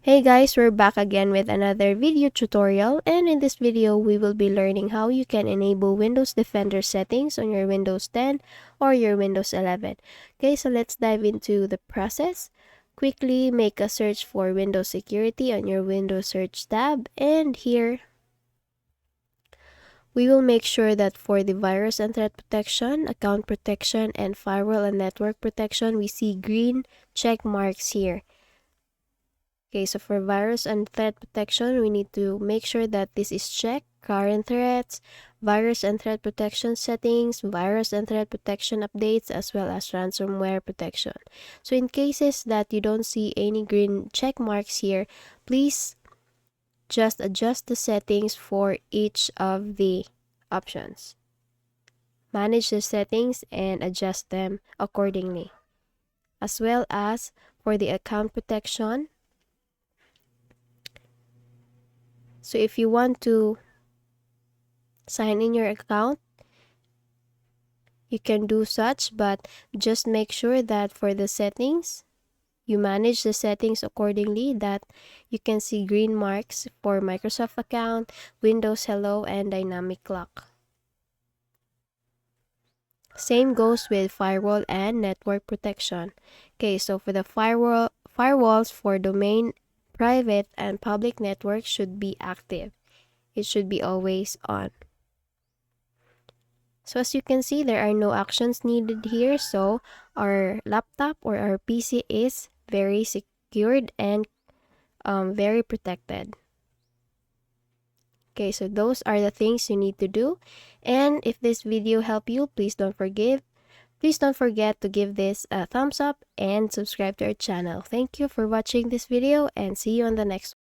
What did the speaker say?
Hey guys, we're back again with another video tutorial, and in this video we will be learning how you can enable Windows Defender settings on your Windows 10 or your Windows 11. Okay, so let's dive into the process. Quickly make a search for Windows Security on your Windows Search tab, and here we will make sure that for the virus and threat protection, account protection, and firewall and network protection, we see green check marks here. Okay, so for virus and threat protection, we need to make sure that this is checked. Current threats, virus and threat protection settings, virus and threat protection updates, as well as ransomware protection. So in cases that you don't see any green check marks here, please just adjust the settings for each of the options. Manage the settings and adjust them accordingly. As well as for the account protection, so if you want to sign in your account, you can do such, but just make sure that for the settings, you manage the settings accordingly, that you can see green marks for Microsoft account, Windows Hello, and Dynamic Lock. Same goes with firewall and network protection. Okay, so for the firewalls for domain, private, and public networks should be active. It should be always on. So as you can see, there are no actions needed here. So our laptop or our PC is very secured and very protected. Okay, so those are the things you need to do. And if this video helped you, please don't forget to give this a thumbs up and subscribe to our channel. Thank you for watching this video and see you on the next one.